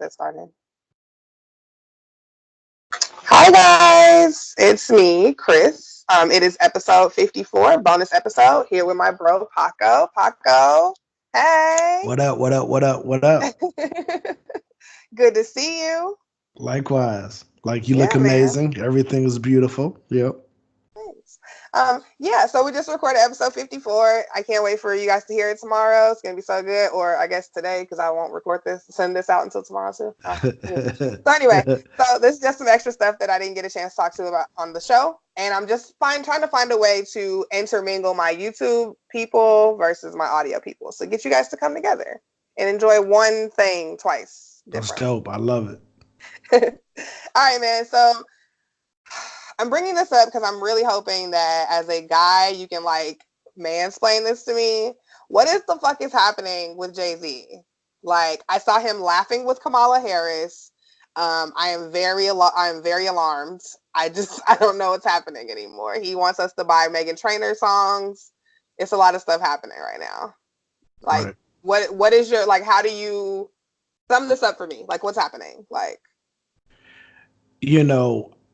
Get started. Hi guys, it's me, Chris. It is episode 54, bonus episode, here with my bro Paco. Paco, hey. What up? What up? What up? What up? Good to see you. Likewise. Like you look Yeah, man. amazing. Everything is beautiful. Yep. Thanks. Yeah, so we just recorded episode 54. I can't wait for you guys to hear it tomorrow. It's gonna be so good. Or I guess today, because I won't send this out until tomorrow too. So anyway, so this is just some extra stuff that I didn't get a chance to talk to about on the show. And I'm just trying to find a way to intermingle my YouTube people versus my audio people. So get you guys to come together and enjoy one thing twice That's different. dope. I love it. All right, man. So I'm bringing this up because I'm really hoping that as a guy, you can like mansplain this to me. What is the fuck is happening with Jay-Z? Like, I saw him laughing with Kamala Harris. I am very alarmed. I don't know what's happening anymore. He wants us to buy Meghan Trainor songs. It's a lot of stuff happening right now. Like, Right. what is your, like, how do you sum this up for me? Like, what's happening? Like,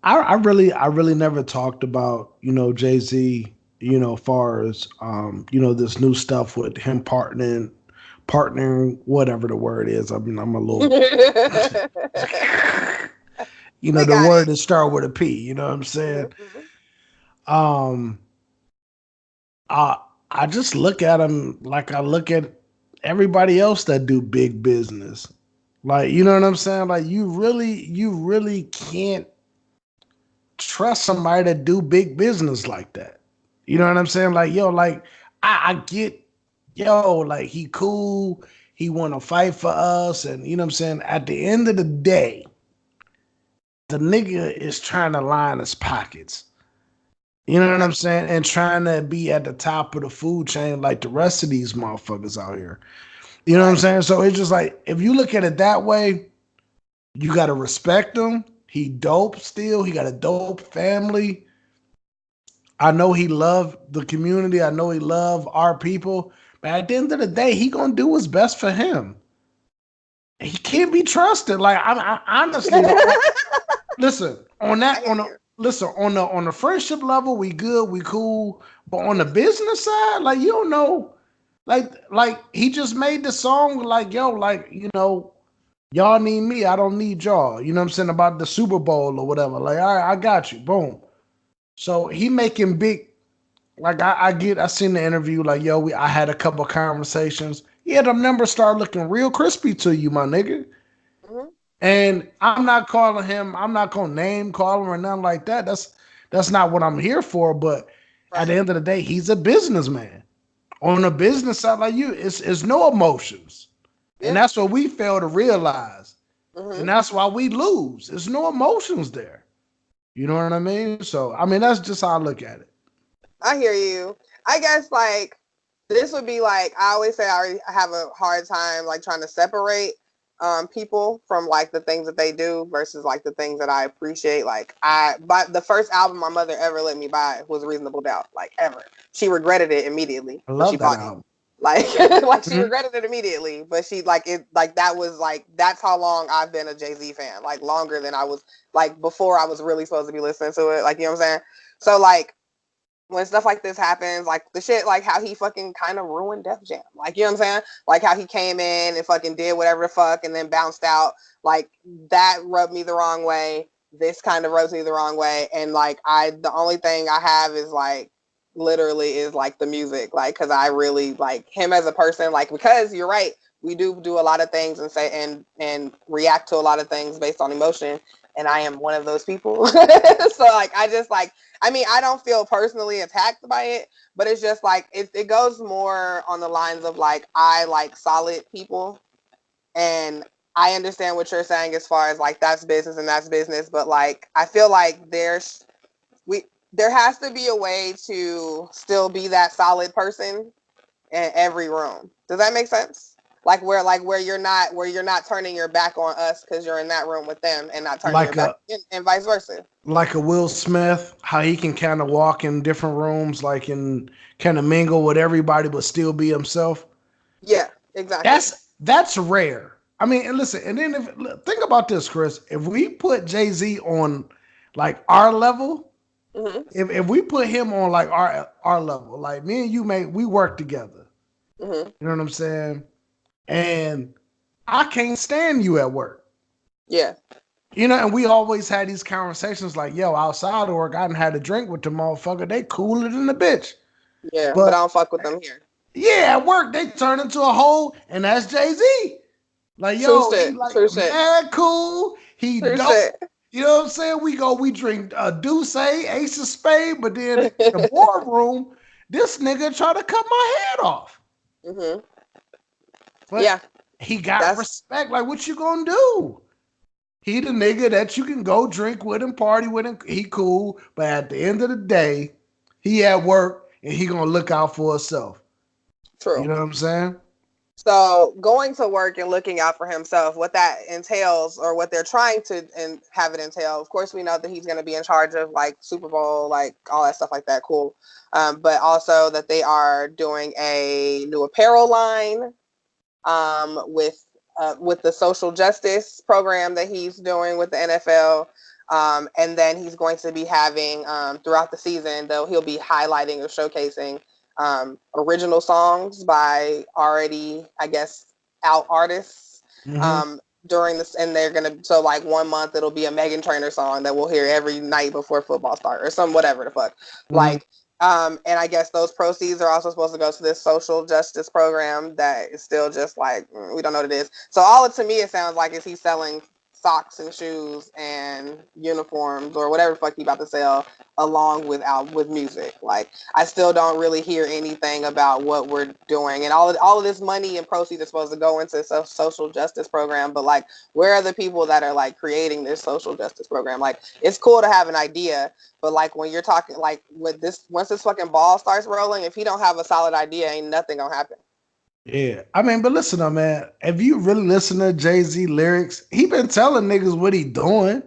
I really never talked about, Jay-Z, far as this new stuff with him partnering, whatever the word is. I mean, I'm a little we the got word it. that start with a P, you know what I'm saying? Mm-hmm. Um I I just look at him like I look at everybody else that do big business. Like, you know what I'm saying? Like you really can't trust somebody that do big business like that. You know what I'm saying? Like, yo, like I get, yo, like he cool, he wanna fight for us, and you know what I'm saying? At the end of the day, the nigga is trying to line his pockets. You know what Right. I'm saying? And trying to be at the top of the food chain like the rest of these motherfuckers out here. You know what I'm Right. saying? So it's just like if you look at it that way, you gotta respect him. He dope still. He got a dope family. I know he loved the community. I know he loved our people. But at the end of the day, he gonna do what's best for him. He can't be trusted. Like I honestly, listen on I that hear on the you. listen on the friendship level, we good, we cool. But on the business side, like you don't know, like he just made the song like yo, like y'all need me, I don't need y'all. You know what I'm saying about the Super Bowl or whatever. Like all right, I got you, boom. So he making big. Like I seen the interview. Like yo, I had a couple conversations. Yeah, the numbers start looking real crispy to you, my nigga. Mm-hmm. And I'm not calling him. I'm not gonna name call him or nothing like that. That's not what I'm here for. But at the Right. end of the day, he's a businessman. On the business side, like you, it's no emotions, and Yeah. that's what we fail to realize, and Mm-hmm. that's why we lose. There's no emotions there. You know what I mean? So I mean that's just how I look at it. I hear you. I guess like this would be like I always say I have a hard time like trying to separate people from like the things that they do versus like the things that I appreciate. Like I but the first album my mother ever let me buy was Reasonable Doubt, like ever. She regretted it immediately, I but she love that bought it. album. Like like she Mhm. regretted it immediately, but she like it like that was like that's how long I've been a Jay-Z fan. Like longer than I was like before I was really supposed to be listening to it. Like you know what I'm saying? So like when stuff like this happens, like the shit, like how he fucking kind of ruined Def Jam. Like, you know what I'm saying? Like how he came in and fucking did whatever the fuck and then bounced out. Like that rubbed me the wrong way. This kind of rubs me the wrong way. And like, the only thing I have is like, literally is like the music. Like, cause I really like him as a person, like, because you're right. We do a lot of things and say, and react to a lot of things based on emotion. And I am one of those people. So like, I just like, I mean, I don't feel personally attacked by it, but it's just like it goes more on the lines of like I like solid people, and I understand what you're saying as far as like that's business, but like I feel like we there has to be a way to still be that solid person in every room. Does that make sense? Like where you're not turning your back on us because you're in that room with them and not turning your Like back a and vice versa. like a Will Smith, how he can kind of walk in different rooms, like and kind of mingle with everybody, but still be himself. Yeah, exactly. That's rare. I mean, and listen, and then if think about this, Chris, if we put Jay-Z on like our level, Mm-hmm. if we put him on like our level, like me and you we work together. Mm-hmm. You know what I'm saying? And I can't stand you at work. Yeah. You know, and we always had these conversations like, yo, outside of work, I done had a drink with the motherfucker. They cooler than the bitch. Yeah. But I But don't fuck with them here. yeah, at work, they turn into a hoe, and that's Jay-Z. Like, True yo, he shit. like True shit. mad cool. He True dope. shit. You know what I'm saying? We drink Douce, Ace of Spade, but then in the boardroom, this nigga try to cut my head off. Mm-hmm. But Yeah. he got That's respect. Like, what you gonna do? He the nigga that you can go drink with him, party with him. He cool, but at the end of the day, he at work and he gonna look out for himself. You true. know what I'm saying? So going to work and looking out for himself, what that entails, or what they're trying to and have it entail. Of course, we know that he's going to be in charge of like Super Bowl, like all that stuff like that. Cool, but also that they are doing a new apparel line with the social justice program that he's doing with the NFL. And then he's going to be having throughout the season, though he'll be highlighting or showcasing original songs by already, I guess, out artists Mm-hmm. during this. And they're gonna so like 1 month it'll be a Megan Trainor song that we'll hear every night before football starts or some whatever the fuck. Mm-hmm. Like and I guess those proceeds are also supposed to go to this social justice program that is still just like we don't know what it is. So all it to me it sounds like is he's selling socks and shoes and uniforms or whatever the fuck he about to sell along with music. Like I still don't really hear anything about what we're doing, and all of this money and proceeds are supposed to go into social justice program. But like, where are the people that are like creating this social justice program? Like, it's cool to have an idea, but like when you're talking like with this, once this fucking ball starts rolling, if he don't have a solid idea, ain't nothing gonna happen. Yeah. I mean, but listen though, man. If you really listen to Jay-Z lyrics, he been telling niggas what he doing.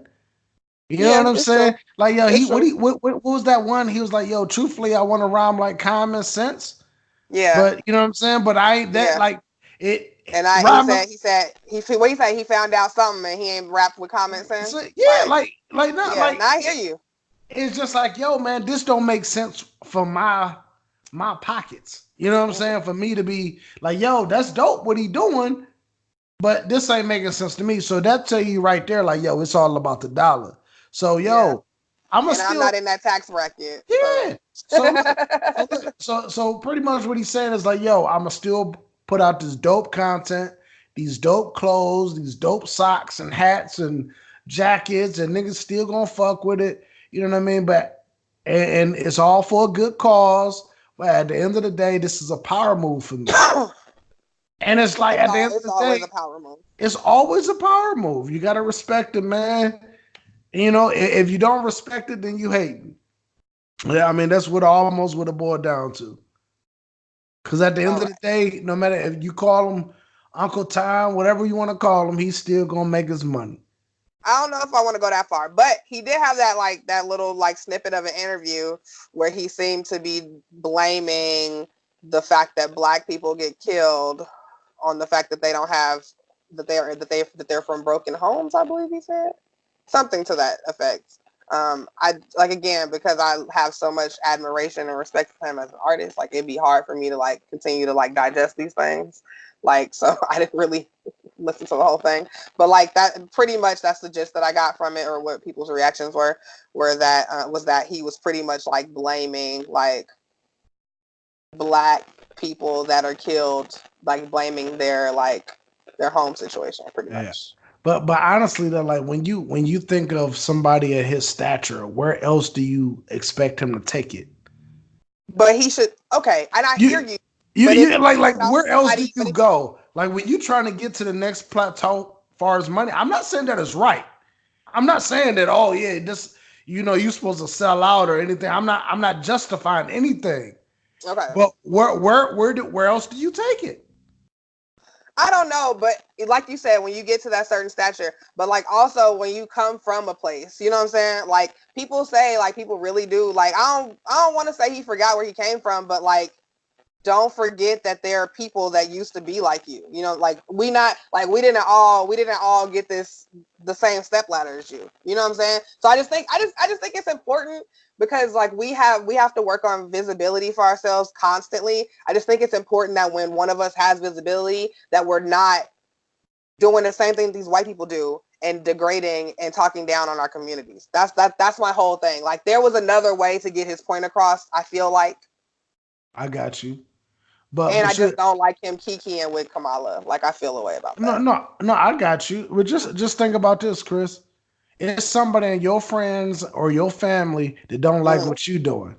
You know what Yeah, I'm it's saying? true. Like, yo, It's true. what was that one? He was like, yo, truthfully, I want to rhyme like common sense. Yeah, But you know what I'm saying? But I ain't that yeah. like it And rhyming. what he said he found out something and he ain't rapped with common So, sense. yeah, like not Yeah, like now I hear you. it's just like, yo, man, this don't make sense for my pockets. You know what I'm Mm-hmm. saying? For me to be like, yo, that's dope what he doing, but this ain't making sense to me. So that tell you right there, like, yo, it's all about the dollar. So, Yeah, yo, I'ma and I'm not still in that tax bracket, so. yeah. So pretty much what he's saying is like, yo, I'ma still put out this dope content, these dope clothes, these dope socks and hats and jackets, and niggas still gonna fuck with it. You know what I mean? But and it's all for a good cause. But at the end of the day, this is a power move for me. And it's like at the end of It's the always day, a power move. it's always a power move. You gotta respect it, man. You know, if you don't respect it, then you hate it. Yeah, I mean that's what almost would have boiled down to. Because at the end All of the right. day, no matter if you call him Uncle Tom, whatever you want to call him, he's still gonna make his money. I don't know if I want to go that far, but he did have that like that little like snippet of an interview where he seemed to be blaming the fact that black people get killed on the fact that they don't have that they're from broken homes. I believe he said something to that effect. I like again because I have so much admiration and respect for him as an artist. Like it'd be hard for me to like continue to like digest these things. Like so, I didn't really listen to the whole thing, but like that pretty much that's the gist that I got from it, or what people's reactions were that was that he was pretty much like blaming like black people that are killed, like blaming their home situation pretty Yeah. much. But honestly though, like when you think of somebody at his stature, where else do you expect him to take it? But he should okay, and I hear You you. you But if you you're like talking like about where else do somebody, you go? Like when you trying to get to the next plateau far as money, I'm not saying that it's right. I'm not saying that, oh yeah, this you're supposed to sell out or anything. I'm not justifying anything. okay, But where else do you take it? I don't know, but like you said, when you get to that certain stature, but like also when you come from a place, you know what I'm saying? Like people say, like people really do. Like I don't want to say he forgot where he came from, but like don't forget that there are people that used to be like you. You know, like we didn't all get the same step ladder as you. You know what I'm saying? So I just think it's important because like we have to work on visibility for ourselves constantly. I just think it's important that when one of us has visibility, that we're not doing the same thing these white people do and degrading and talking down on our communities. That's my whole thing. Like there was another way to get his point across, I feel like. I got you. But And but I just shit, don't like him kikiing with Kamala. Like I feel a way about no, that. no, no, I got you. But just think about this, Chris. It's somebody in your friends or your family that don't like Mm. what you doing.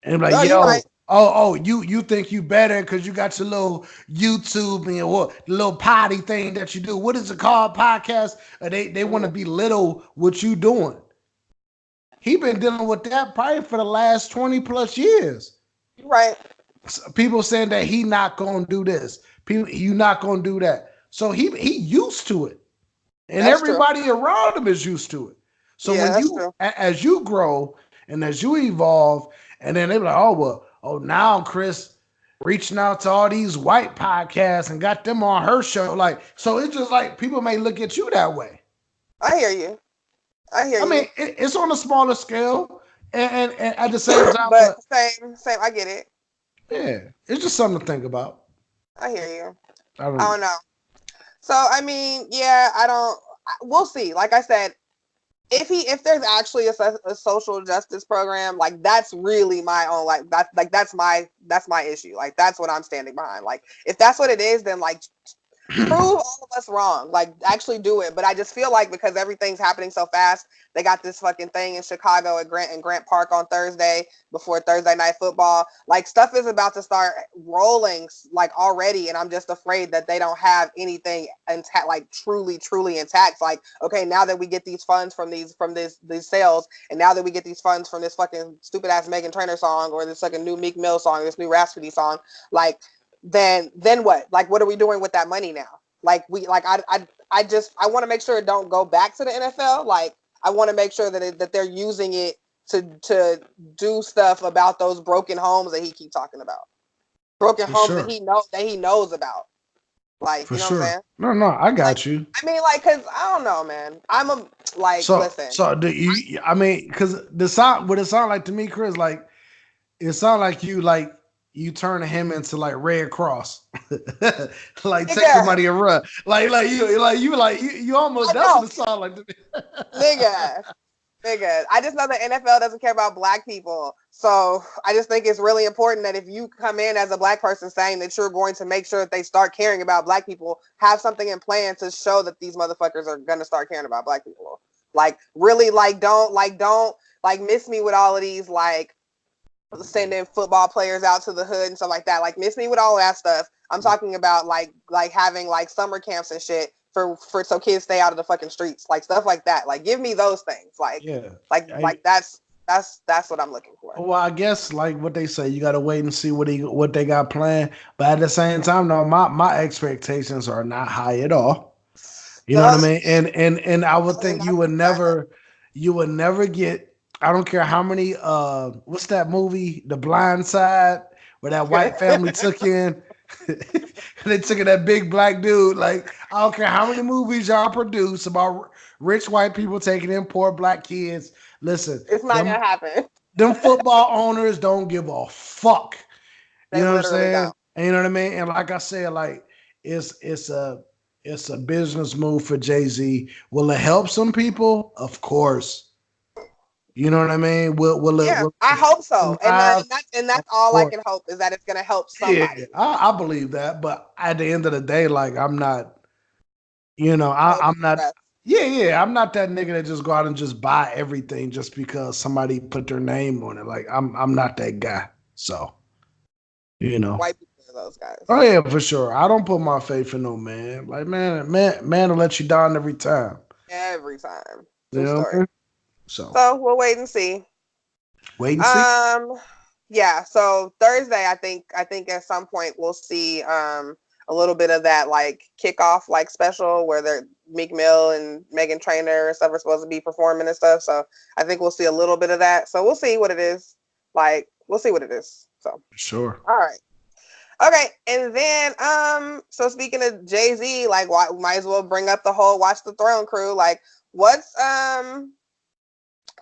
And like, No, you're yo, right. you think you better because you got your little YouTube and what little potty thing that you do. What is it called? Podcast? They want to Mm. belittle what you doing. He been dealing with that probably for the last 20 plus years. You're right. People saying that he not gonna do this. People, you not gonna do that. So he used to it, and That's true. everybody around him is used to it. So Yeah, when that's you, true. as you grow and as you evolve, and then they be like, oh well, oh now Chris reaching out to all these white podcasts and got them on her show. Like, so it's just like people may look at you that way. I hear you. I hear I mean, you. it's on a smaller scale, and at the same time, But but same. I get it. yeah, it's just something to think about. I hear you. I I don't. don't know. So I mean, yeah, I don't. We'll see. Like I said, if there's actually a social justice program, like that's really my own, that's my issue. Like that's what I'm standing behind. Like if that's what it is, then like prove all of us wrong. Like actually do it. But I just feel like because everything's happening so fast, they got this fucking thing in Chicago at Grant Park on Thursday before Thursday night football. Like stuff is about to start rolling like already, and I'm just afraid that they don't have anything intact, like truly intact. Like okay, now that we get these funds these sales, and now that we get these funds from this fucking stupid ass Megan Trainor song or this fucking new Meek Mill song, this new Rhapsody song, like then what? Like, what are we doing with that money now? Like, I want to make sure it don't go back to the NFL. Like, I want to make sure that they're using it to do stuff about those broken homes that he keep talking about, broken For homes sure. that he knows about. Like, For you know what I'm sure. saying? No, no, I Like, got you. I mean, like, cause I don't know, man. Listen, So do you? I mean, because the sound, what it sound like to me, Chris, like it sound like you turn him into like Red Cross, like take the nigga, money and run, you almost. I That's know, what it sound like to me. nigga. Nigga, I just know the NFL doesn't care about black people. So I just think it's really important that if you come in as a black person saying that you're going to make sure that they start caring about black people, have something in plan to show that these motherfuckers are gonna start caring about black people. Like really, don't miss me with all of these like sending football players out to the hood and stuff like that. Like miss me with all that stuff. I'm talking about like having like summer camps and shit for so kids stay out of the fucking streets, like stuff like that. Like give me those things. Yeah, Like that's what I'm looking for. well, I guess like what they say, you got to wait and see what they got planned. But at the same time, no, my expectations are not high at all. You know what I No, mean? And I would they're think not gonna try it. you would never get. I don't care how many. What's that movie, The Blind Side, where that white family took in. They took in that big black dude. Like I don't care how many movies y'all produce about rich white people taking in poor black kids. Listen, It's not them gonna happen. them football owners don't give a fuck. You They know what I'm literally saying? don't. And you know what I mean? And like I said, like it's a business move for Jay-Z. Will it help some people? Of course. You know what I mean? Yeah, Will I it help hope some so. lives? And Of that's all I course. can hope is that it's gonna help Yeah, somebody. I believe that. But at the end of the day, like I'm not, Overly I'm not. stressed. Yeah, I'm not that nigga that just go out and just buy everything just because somebody put their name on it. Like I'm not that guy. So you know. White people are those guys. Oh yeah, for sure. I don't put my faith in no man. Like man will let you down every time. Every time. You True know what I story. mean? So So we'll wait and see. wait and see. Um, yeah. So Thursday, I think at some point we'll see a little bit of that like kickoff like special where they're Meek Mill and Megan Trainor and stuff are supposed to be performing and stuff. So I think we'll see a little bit of that. So we'll see what it is. Like we'll see what it is. So Sure. all right. Okay, and then so speaking of Jay-Z, like why, might as well bring up the whole Watch the Throne crew. Like, what's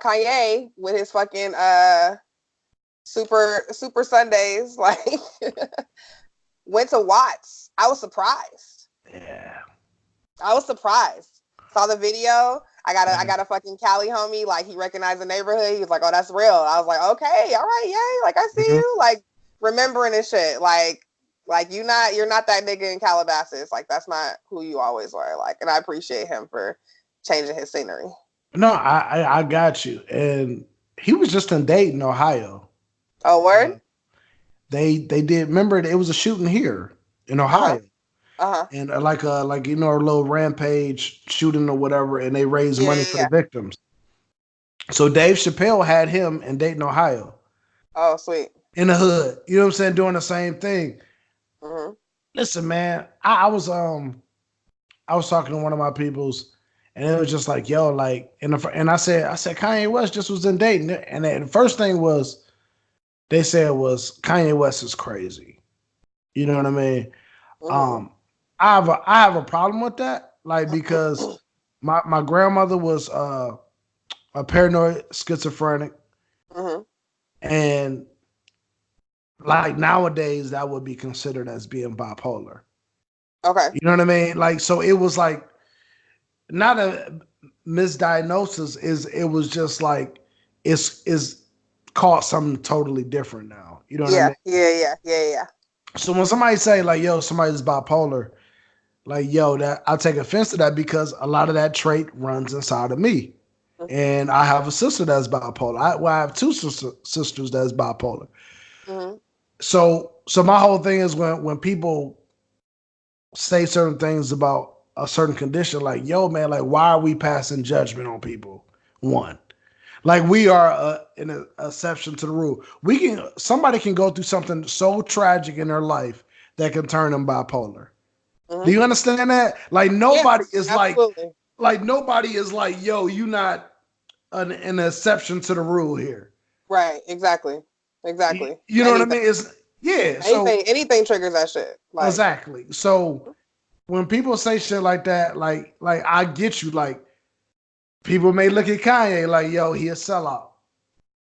Kanye with his fucking super Sundays, like went to Watts. I was surprised. Yeah. I was surprised. Saw the video. I got a fucking Cali homie. Like he recognized the neighborhood. He was like, "Oh, that's real." I was like, "Okay, all right, yay!" Like I see Mhm. you. Like remembering this shit. Like you're not that nigga in Calabasas. Like that's not who you always were. Like, and I appreciate him for changing his scenery. No, I got you. And he was just in Dayton, Ohio. Oh, word. Uh, they did. Remember, it was a shooting here in Uh huh. Ohio, Uh huh. and like a little rampage shooting or whatever, and they raised Yeah, money yeah, for the yeah. victims. So Dave Chappelle had him in Dayton, Ohio, Oh, sweet. in the hood. You know what I'm saying? Doing the same thing. Mm-hmm. Listen, man, I was talking to one of my peoples, and it was just like, yo, like, and I said Kanye West just was in Dayton, and the first thing was they said was Kanye West is crazy. You know what I mean? Mm-hmm. Um, I have a problem with that, like because my grandmother was a paranoid schizophrenic, Mm-hmm. and like nowadays that would be considered as being bipolar. Okay. You know what I mean? Like so, it was like not a misdiagnosis. It was just like it's called something totally different now. You know what I Yeah. mean? Yeah. Yeah. Yeah. Yeah. So when somebody say like, "Yo, somebody's bipolar," like, "Yo," that I take offense to that because a lot of that trait runs inside of me. And I have a sister that's bipolar. I have two sisters that's bipolar. Mm-hmm. So my whole thing is when people say certain things about a certain condition, like, yo, man, like, why are we passing judgment on people? One, like, we are an exception to the rule. Somebody can go through something so tragic in their life that can turn them bipolar. Do Mm-hmm. you understand that? Like, Yeah. nobody is Absolutely. like nobody is like, yo, you not an exception to the rule here. Right. Exactly. Exactly. You know what I Anything. mean? It's yeah. So Anything triggers that shit. Like. exactly. So when people say shit like that, like I get you. Like people may look at Kanye like, yo, he a sellout.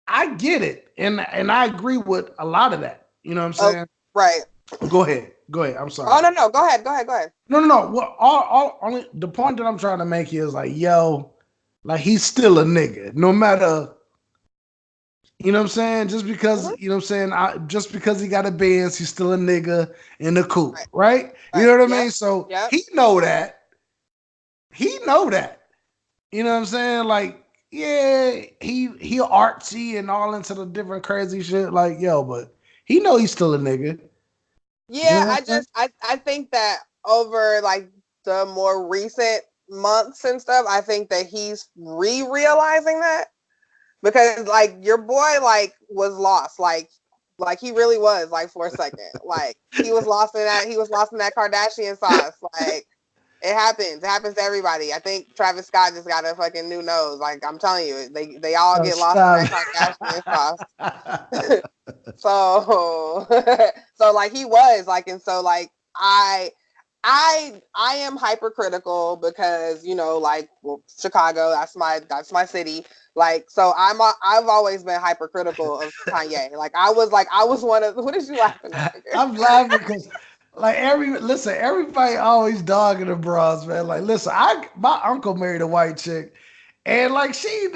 I get it, and I agree with a lot of that. You know what I'm Oh. saying? Right. Go ahead. Go ahead. I'm Oh sorry. no no. Go ahead. Go ahead. Go ahead. No, no, no. Well, all only the point that I'm trying to make here is like, yo, like he's still a nigga, no matter. You know what I'm saying? Just because, Mm-hmm. you know what I'm saying, just because he got a Benz, he's still a nigga in the coop, Right. right? You Right. know what I Yep. mean? So Yep. he know that. He know that. You know what I'm saying? Like, yeah, he artsy and all into the different crazy shit. Like, yo, but he know he's still a nigga. You Yeah. know what I'm saying? I think that over like the more recent months and stuff, I think that he's realizing that because like your boy like was lost like he really was like for a second like he was lost in that Kardashian sauce like it happens to everybody. I think Travis Scott just got a fucking new nose. Like I'm telling you, they all Oh, get lost in stop. that Kardashian sauce. So so like he was like and so like I am hypercritical because you know like well, Chicago that's my city like so I've always been hypercritical of Kanye like I was one of what is you laughing at? I'm laughing because like everybody always dogging the bras, man. Like, listen, my uncle married a white chick, and like she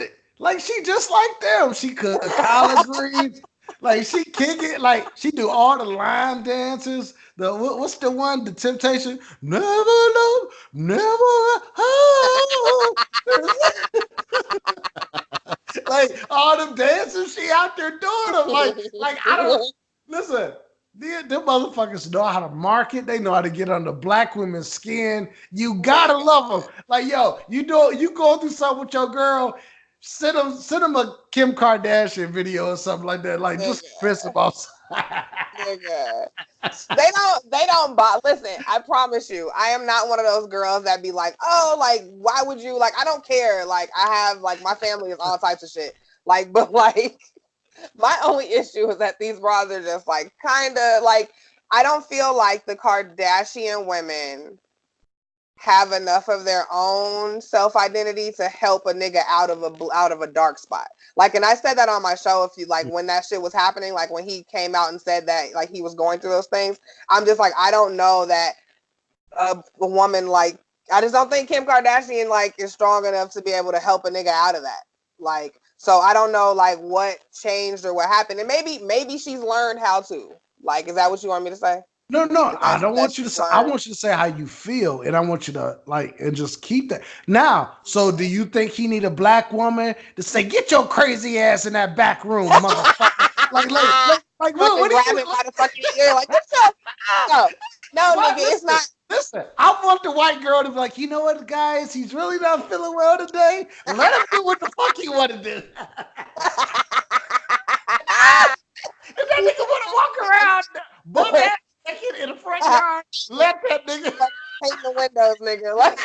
just like them. She cook collard greens, like she kick it, like she do all the line dances. What's the one? The Temptation, never know, never. Oh. Like all them dancers, she out there doing them. Like I don't listen. Them motherfuckers know how to market. They know how to get under black women's skin. You gotta Nigga, love them. Like yo, you going through something with your girl. Send them a Kim Kardashian video or something like that. Like just piss them nigga, off. nigga. They don't buy listen, I promise you, I am not one of those girls that be like, oh, like, why would you like I don't care. Like I have like my family is all types of shit. Like, but like my only issue is that these bras are just like kinda like I don't feel like the Kardashian women have enough of their own self-identity to help a nigga out of a dark spot. Like, and I said that on my show, if you like, when that shit was happening, like when he came out and said that like he was going through those things, I'm just like, I don't know that a woman like, I just don't think Kim Kardashian like is strong enough to be able to help a nigga out of that. Like, so I don't know like what changed or what happened, and maybe she's learned how to. Like, is that what you want me to say? No, Is I don't that want you to she's say. I learned? want you to say how you feel, and I want you to like and just keep that. Now, so do you think he need a black woman to say, "Get your crazy ass in that back room, motherfucker"? Fucking what do grab you? him by the fucking ear, like, get your no, no, What? nigga, it's not. Listen. I want the white girl to be like, you know what, guys? He's really not feeling well today. Let him do what the fuck he want to do. And that nigga want to walk around butt ass naked in the front yard. Let that nigga. Paint the windows, nigga. Like,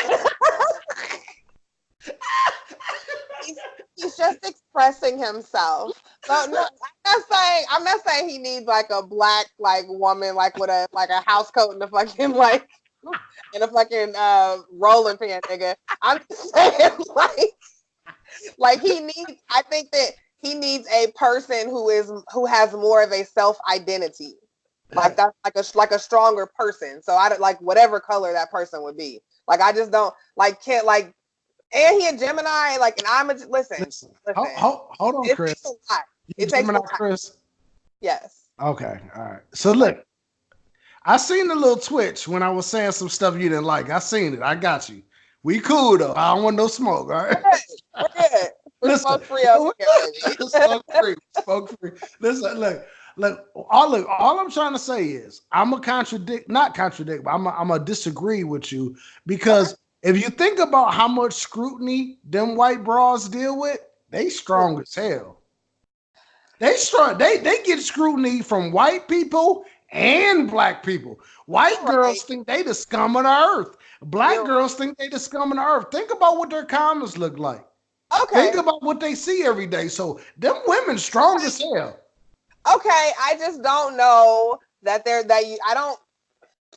he's just expressing himself. So no, I'm not saying he needs like a black like woman like with a house coat and a fucking like and a fucking rolling pin, nigga. I'm just saying like he needs. I think that he needs a person who has more of a self identity. Like that's like a stronger person. So I don't like whatever color that person would be. Like I just don't like can't like. And he a Gemini. Like, and I'm a listen. Hold on, It takes Chris. a lot. You It takes a Gemini, lot. Chris? Yes. Okay, all right. So look, I seen the little twitch when I was saying some stuff you didn't like. I seen it. I got you. We cool though. I don't want no smoke. All right. We're good. We're Listen, smoke free over here, baby. smoke free, smoke free. Listen, all I'm trying to say is I'm a not contradict, but I'm a disagree with you Okay. because if you think about how much scrutiny them white bras deal with, they strong as hell. They strong. They get scrutiny from white people and black people. White You're girls right. think they the scum of the earth. Black You're girls think they the scum of the earth. Think about what their comments look like. right. Think Okay. about what they see every day. So them women strong as hell. Okay. I just don't know that they're that you. I don't.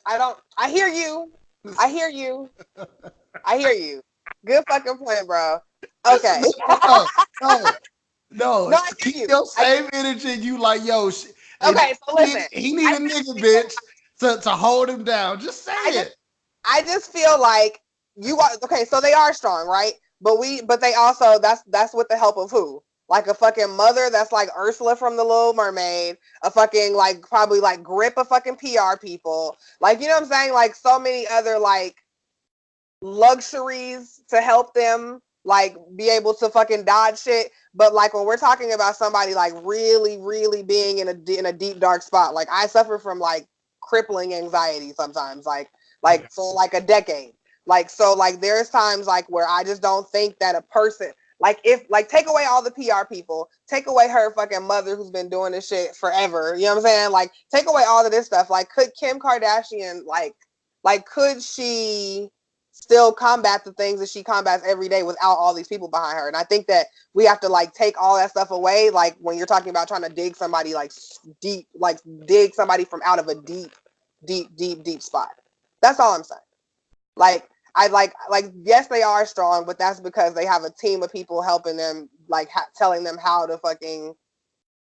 I hear you. I hear you. I hear you. Good fucking point, bro. Okay. No, no, no. No, I Keep hear you. your same energy. You like, yo, and Okay. So listen. he need I a just nigga feel bitch to hold him down. Just say I just it. I just feel like you are okay. So they are strong, right? But they also that's with the help of who? Like a fucking mother that's like Ursula from the Little Mermaid, a fucking like probably like grip of fucking PR people, like you know what I'm saying? Like so many other like luxuries to help them like be able to fucking dodge shit. But like when we're talking about somebody like really, really being in a deep dark spot, like I suffer from like crippling anxiety sometimes, like for like a decade. Like so, like there's times like where I just don't think that a person like if like take away all the PR people, take away her fucking mother who's been doing this shit forever. You know what I'm saying? Like take away all of this stuff. Like could Kim Kardashian like could she still combat the things that she combats every day without all these people behind her? And I think that we have to like take all that stuff away. Like when you're talking about trying to dig somebody like deep, like dig somebody from out of a deep spot. That's all I'm saying. Like I like yes they are strong, but that's because they have a team of people helping them, like telling them how to fucking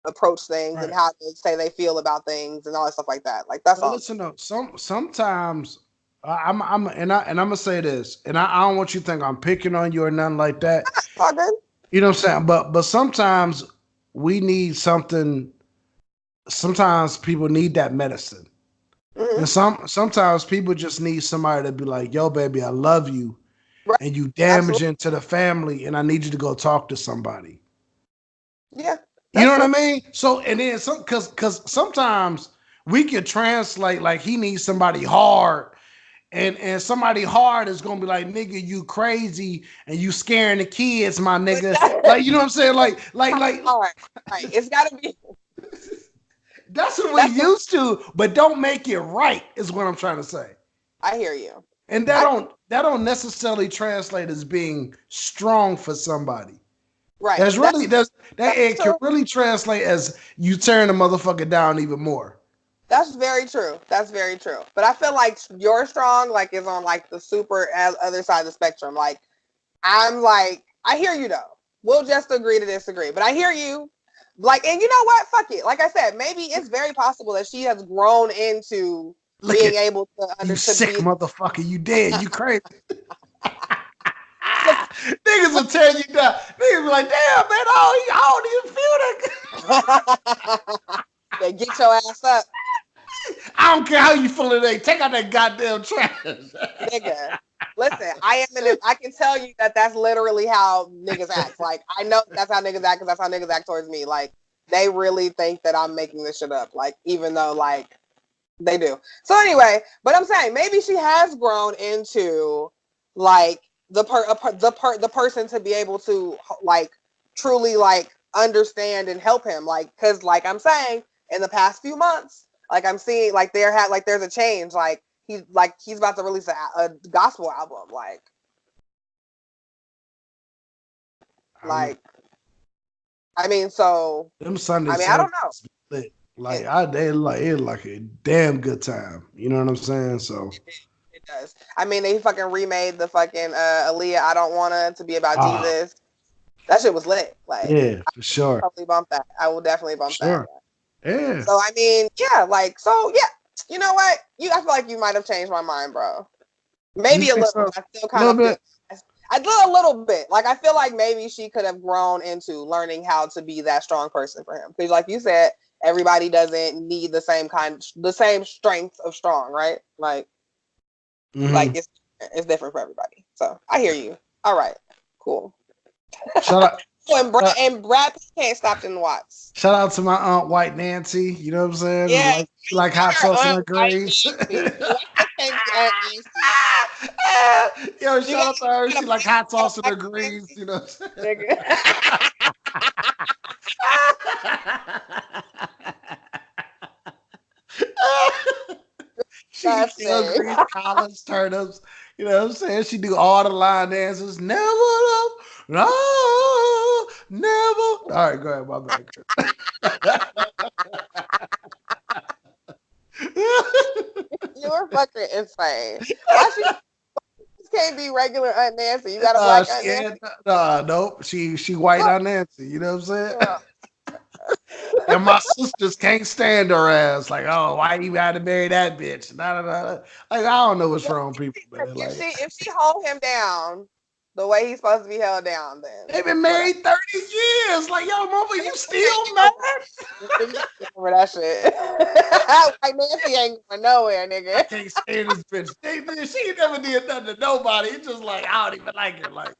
approach things and Right. how to say they feel about things and all that stuff like that. Like that's But all. listen up. Sometimes I'm gonna say this, and I don't want you to think I'm picking on you or nothing like that. All good. You know what I'm saying? But sometimes we need something. Sometimes people need that medicine. Mm-hmm. And sometimes people just need somebody to be like, yo, baby, I love you. Right. And you Absolutely. damaging to the family, and I need you to go talk to somebody. Yeah. You That's know what true. I mean? So and then some cause sometimes we can translate like he needs somebody hard. And somebody hard is gonna be like, nigga, you crazy and you scaring the kids, my But nigga. Like, you know what I'm saying? Like all right. Right. It's gotta be that's what we that's what used to, but don't make it right, is what I'm trying to say. I hear you. And I that don't necessarily translate as being strong for somebody. right. That's really that That's it can true. really translate as you tearing the motherfucker down even more. That's very true. That's very true. But I feel like your strong like is on like the super other side of the spectrum. Like I'm like I hear you though. We'll just agree to disagree. But I hear you. Like, and you know what? Fuck it. Like I said, maybe it's very possible that she has grown into Look being at able you, to sick be. motherfucker. You dead. You crazy. Niggas will tear you down. Niggas be like, damn, man, I don't even feel that. Yeah, get your ass up, I don't care how you feel today. Take out that goddamn trash. nigga. Listen, I can tell you that that's literally how niggas act. Like I know that's how niggas act because that's how niggas act towards me. Like they really think that I'm making this shit up. Like even though like they do. So anyway, but I'm saying maybe she has grown into like the person to be able to like truly like understand and help him. Like because like I'm saying in the past few months, like I'm seeing like there's a change. Like he's about to release a gospel album. Like I mean so Them Sunday I mean I don't know. services lit. Like they like a damn good time. You know what I'm saying? So It does. I mean, they fucking remade the fucking Aaliyah I Don't Wanna to be about Jesus. That shit was lit. Like, yeah, for I will sure. totally bump that. I will definitely bump that. Sure. Yeah. So, I mean, yeah, like, so, yeah. You know what? I feel like you might have changed my mind, bro. You Maybe a think little. so? I still A kind little of feel. bit. I do a little bit. Like, I feel like maybe she could have grown into learning how to be that strong person for him. Because, like you said, everybody doesn't need the same strength of strong, right? Like Mm-hmm. it's different for everybody. So I hear you. All right, cool. Shout out. Oh, and Brad Pitt can't stop them watts. Shout out to my aunt White Nancy. You know what I'm saying? Yeah, She like hot sauce in her greens. Why can't be Aunt Nancy? Yo, You shout out to her. She like hot got a sauce in her black greens. Nancy, You know what I'm saying? nigga. She can That's kill it. greens, collards, turnips. You know what I'm saying? She do all the line dances. Never love, no, never. All right, go ahead, my bad. You were fucking insane. Why she can't be regular Aunt Nancy? You got a black Aunt She Nancy? had nope. She white on Nancy. You know what I'm saying? Girl. And my sisters can't stand her ass. Like, oh, why you had to marry that bitch? Nah, nah, nah. Like, I don't know what's wrong with people, man. Like, If she hold him down the way he's supposed to be held down, then they've been whatever. married 30 years. Like, yo, mama, you still mad? Remember that shit. Like Nancy ain't going nowhere, I nigga. can't stand this bitch. She never did nothing to nobody. It's just like I don't even like her. Like,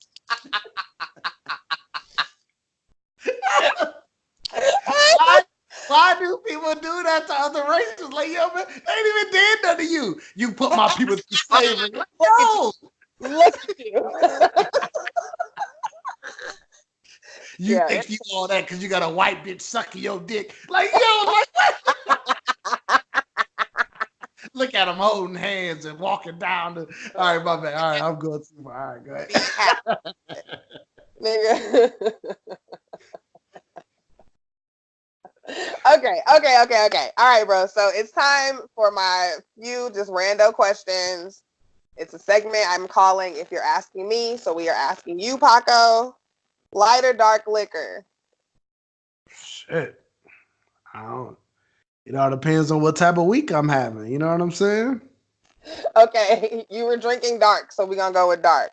why? Why do people do that to other races? Like, yo, man, they ain't even did nothing to you. You put my people through slavery. Like, Look at you. yo, Look at you. you Yeah. think you all that because you got a white bitch sucking your dick. Like, yo, like, look at them holding hands and walking down the. All right, my bad. All right, I'm going too far. All right, go ahead. Nigga. Okay. All right, bro. So it's time for my few just rando questions. It's a segment I'm calling If You're Asking Me. So we are asking you, Paco, light or dark liquor? Shit. I don't. It all depends on what type of week I'm having. You know what I'm saying? Okay, you were drinking dark, so we're gonna go with dark.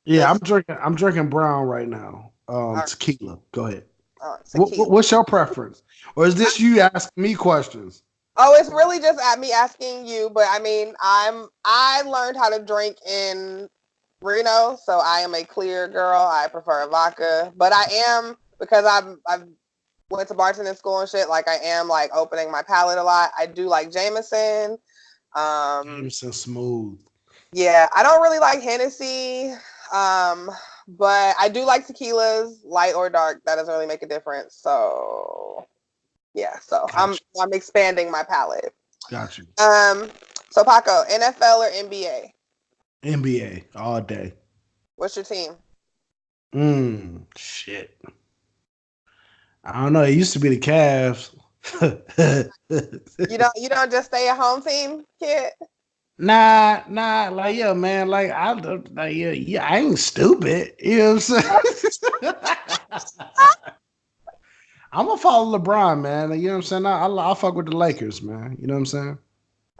Yeah, Just I'm drinking brown right now. all Tequila. Go ahead. right, tequila. What's your preference? Or is this you asking me questions? Oh, it's really just at me asking you, but I mean, I learned how to drink in Reno, so I am a clear girl. I prefer a vodka, but I am because I've went to bartending school and shit. Like I am like opening my palate a lot. I do like Jameson. Jameson smooth. Yeah, I don't really like Hennessy, but I do like tequilas, light or dark. That doesn't really make a difference. So yeah, so Got I'm expanding my palate. you. Got you. So Paco, NFL or NBA? NBA all day. What's your team? Shit. I don't know. It used to be the Cavs. You don't just stay at home team kid. Nah, like yeah, man, like yeah, I ain't stupid. You know what I'm saying? I'm gonna follow LeBron, man. You know what I'm saying? I'll fuck with the Lakers, man. You know what I'm saying?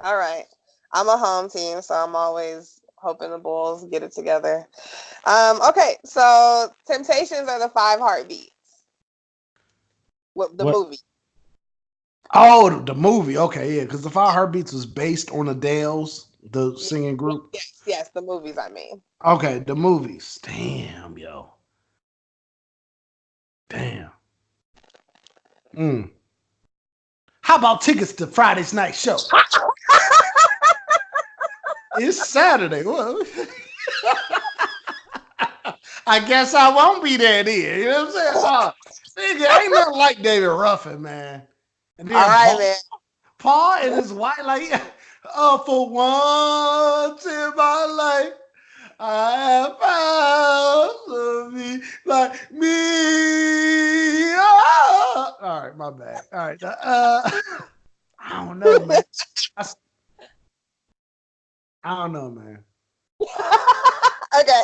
All right. I'm a home team, so I'm always hoping the Bulls get it together. Okay, so Temptations are the Five Heartbeats. What the What? movie? Oh, the movie. Okay, yeah, because the Five Heartbeats was based on Adele's, the Yeah, singing group. yes, the movies. I mean, Okay, the movies. Damn, yo, damn. Mm. How about tickets to Friday's night show? It's Saturday. Well, I guess I won't be there then. You know what I'm saying? Nigga, ain't nothing like David Ruffin, man. And all then right, man. Paul and his wife, like, for once in my life, I have found me like me. All right, my bad. All right, I don't know, man. I, I don't know, man. Okay.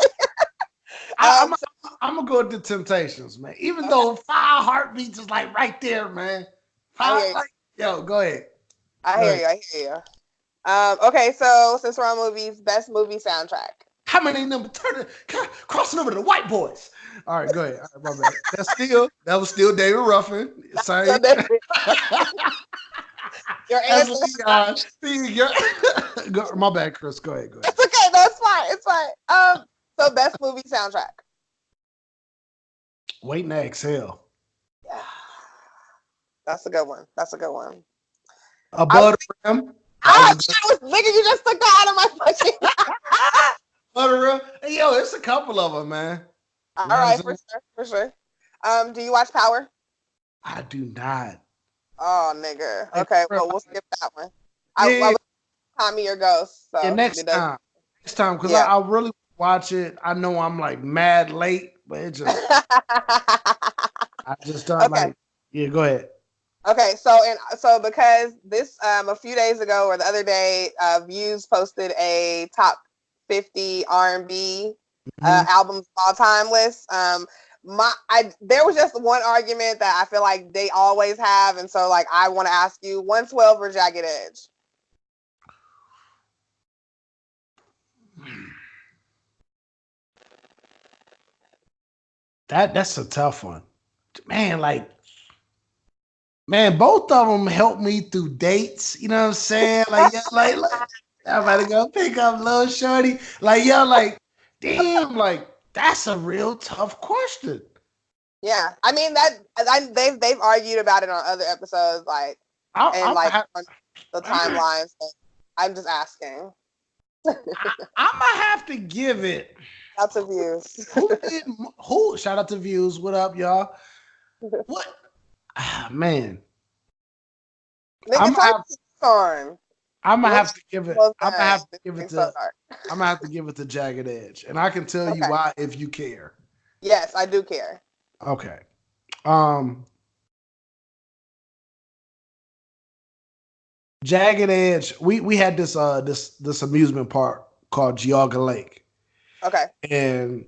I, I'm So I'm gonna go with the Temptations, man. Even though Five Heartbeats is like right there, man. I hear Five, you. like, yo, go ahead, I go hear ahead. you. I hear you. Okay, so since we're on movies, best movie soundtrack. How many number turning crossing over to the white boys? All right, go ahead. All right, my bad. That was still David Ruffin. So Same. your That's answer. Leon. My bad, Chris. Go ahead. Go ahead. It's okay. No, it's fine. It's fine. So best movie soundtrack. Waiting to exhale. Yeah, that's a good one. That's a good one. I was, Above the rim. That was I a good. was nigga, you just took that out of my fucking. Above the rim. Hey, yo, it's a couple of them, man. All You know what I'm right, saying? for sure. Do you watch Power? I do not. Oh, nigga. Like, Okay, bro, well, we'll skip that one. I yeah, was Tommy your ghost, yeah. so Next it does. time. Next time, because Yeah. I really watch it. I know I'm like mad late, but it just I just don't Okay. like. Yeah, go ahead. Okay, so because this a few days ago or the other day, Views posted a top 50 R&B Mhm. albums of all time list. There was just one argument that I feel like they always have, and so like I want to ask you, 112 or Jagged Edge? That's a tough one, man. Like, man, both of them helped me through dates. You know what I'm saying? Like, yeah, like I'm about to go pick up little shorty. Like, yo, like, damn, like that's a real tough question. Yeah, I mean they've argued about it on other episodes, like and I'm like gonna on the have, timelines. So I'm just asking. I'm gonna have to give it. Lots of views. Who did who? Shout out to Views. What up, y'all? What? Man, Nigga, I'm turn gonna the on. I'm gonna We're have to give it. almost I'm gonna done. have to This give it is so to. dark. I'm gonna have to give it to Jagged Edge, and I can tell you Okay. why if you care. Yes, I do care. Okay. Um, Jagged Edge. We had this amusement park called Geauga Lake, Okay. and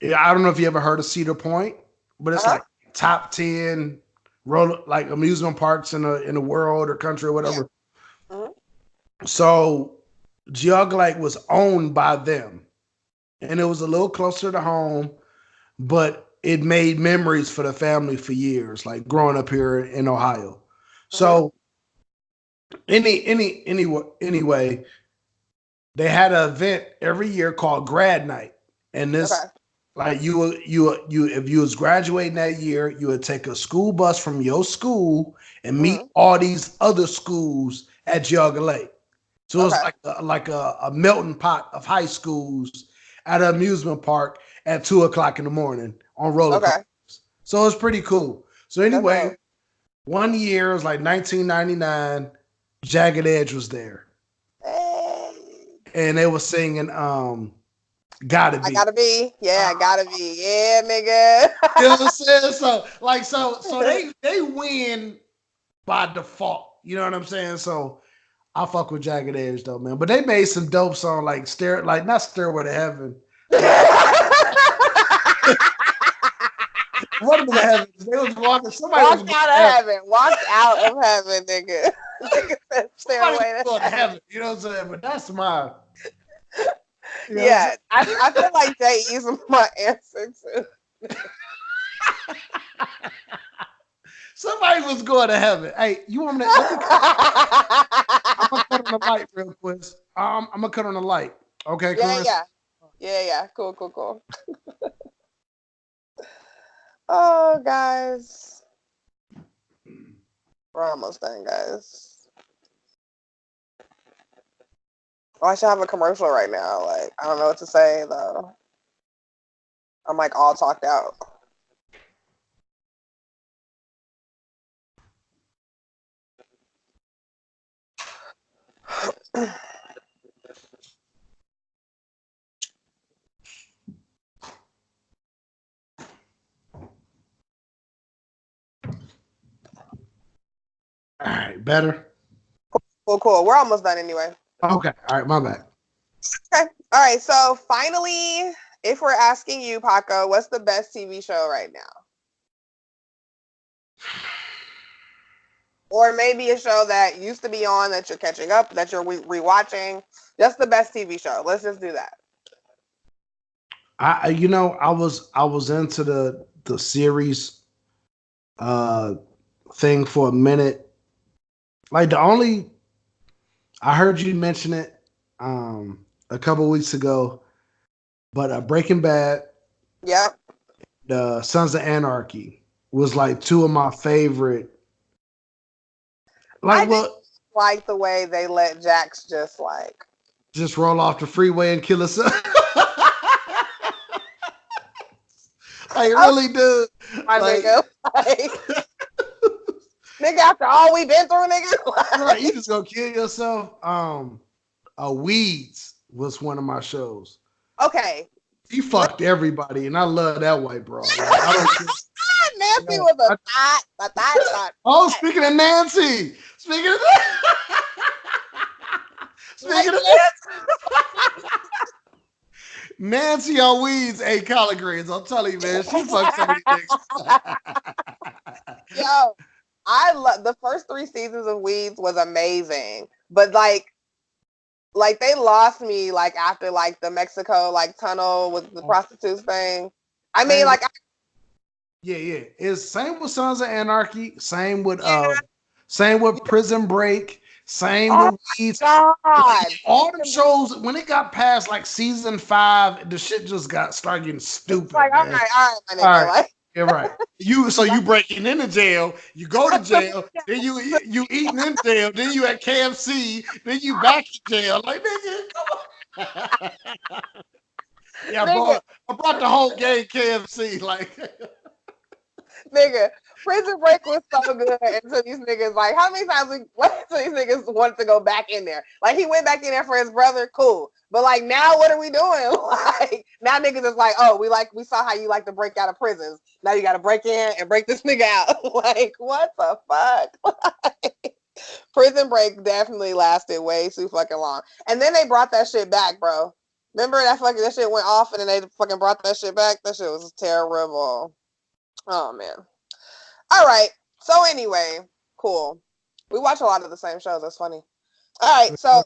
I don't know if you ever heard of Cedar Point, but it's Uh-huh. like top 10 roller like amusement parks in the world or country or Yeah. whatever. Hmm. So Geauga Lake was owned by them, and it was a little closer to home, but it made memories for the family for years, like growing up here in Ohio. Hmm. So anyway, they had an event every year called Grad Night, and this Okay. like you if you was graduating that year, you would take a school bus from your school and meet Hmm. all these other schools at Geauga Lake. So it was Okay. like a melting pot of high schools at an amusement park at 2 o'clock in the morning on roller coasters. Okay. So it's pretty cool. So That's anyway, dope. one year it was like 1999. Jagged Edge was there, Hey. and they were singing "Gotta I Be." gotta be. Yeah, I Uh, gotta be. Yeah, nigga. you know what I'm saying? So they win by default. You know what I'm saying? So I fuck with Jagged Edge though, man. But they made some dope song like not Stairway to Heaven, but one of the heavens. They was walking. Somebody was Walked going out to of heaven. heaven. Walked out of heaven, nigga. Nigga said Somebody was stairway to going to heaven. heaven. You know what I'm saying? But that's my. You know what I'm Yeah, saying? I feel like J.E.'s my answer too. Somebody was going to heaven. Hey, you want me to? Let me. I'm gonna cut on the light real quick. I'm gonna cut on the light. Okay, Yeah, Chris. yeah. Yeah. Cool, cool, cool. Oh, guys. We're almost done, guys. Oh, I should have a commercial right now. Like, I don't know what to say, though. I'm, like, all talked out. All right, better. Cool. We're almost done anyway. Okay, all right, my bad. Okay. All right. So finally, if we're asking you, Paco, what's the best TV show right now? Or maybe a show that used to be on that you're catching up, that you're rewatching. Just the best TV show. Let's just do that. I was into the series uh thing for a minute. Like the only I heard you mention it a couple weeks ago, but Breaking Bad, Yep. the Sons of Anarchy was like two of my favorite. I Like, didn't well, like the way they let Jax just like. just roll off the freeway and kill himself. Like, Oh, really, dude. my Like, nigga. Like, nigga, after all we been through, nigga. right, you Like, just gonna kill yourself. Weeds was one of my shows. okay. He fucked everybody, and I love that white broad. Like, I don't care. You Nancy know, was a thought. oh, speaking of Nancy, speaking of Like, speaking of Nancy on weeds ate collard greens. I'm telling you, man, she fucked so many niggas. yo, I love the first 3 seasons of Weeds was amazing, but like they lost me like after like the Mexico like tunnel with the prostitutes thing. I mean, Same with, like, yeah. It's same with Sons of Anarchy. yeah. Same with Prison Break. Same Oh with Weeds. my Like, god. all them shows when it got past like season 5, the shit just started getting It's stupid, like, man. all right, my All nigga. right, Like, you're right. You breaking into jail, you go to jail, then you eating in jail, then you at KFC, then you back in jail. Like, nigga, come on. Yeah, nigga, I brought the whole gang KFC. Like, nigga. Prison Break was so good until these niggas like how many times until these niggas wanted to go back in there. Like he went back in there for his brother, cool. But like now what are we doing? Like now niggas is like, oh, we saw how you like to break out of prisons. Now you gotta break in and break this nigga out. Like, what the fuck? Prison Break definitely lasted way too fucking long. And then they brought that shit back, bro. Remember that shit went off and then they fucking brought that shit back? That shit was terrible. Oh man. All right. So anyway, cool. We watch a lot of the same shows. That's funny. All right. So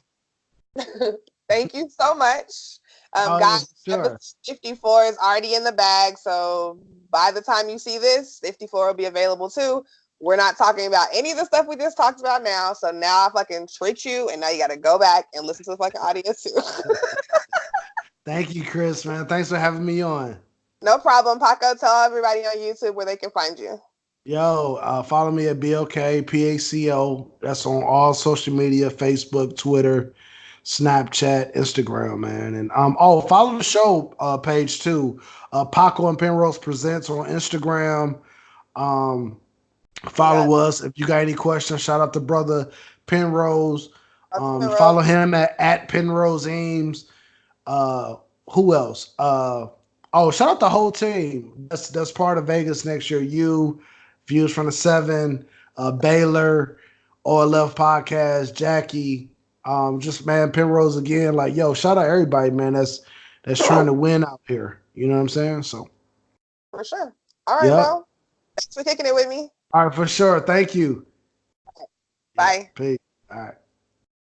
thank you so much. oh, Guys, sure. episode 54 is already in the bag. So by the time you see this, 54 will be available too. We're not talking about any of the stuff we just talked about now. So now I fucking tricked you, and now you got to go back and listen to the fucking audio too. Thank you, Chris, man. Thanks for having me on. No problem. Paco, tell everybody on YouTube where they can find you. Yo, follow me at Blk Paco. That's on all social media: Facebook, Twitter, Snapchat, Instagram, man. And follow the show page too. Paco and Penrose Presents on Instagram. Um, Yeah. follow us if you got any questions. Shout out to brother Penrose. Penrose. Follow him at Penrose Eames. Uh, who else? Shout out the whole team. That's part of Vegas next year. You, Views from the Seven, Baylor, OLF Podcast, Jackie, just man, Penrose again. Like, yo, shout out everybody, man. That's trying to win out here. You know what I'm saying? So, For sure. All right, yep. Mo. Thanks for kicking it with me. All right, for sure. Thank you. Yep. Bye. Peace. All right.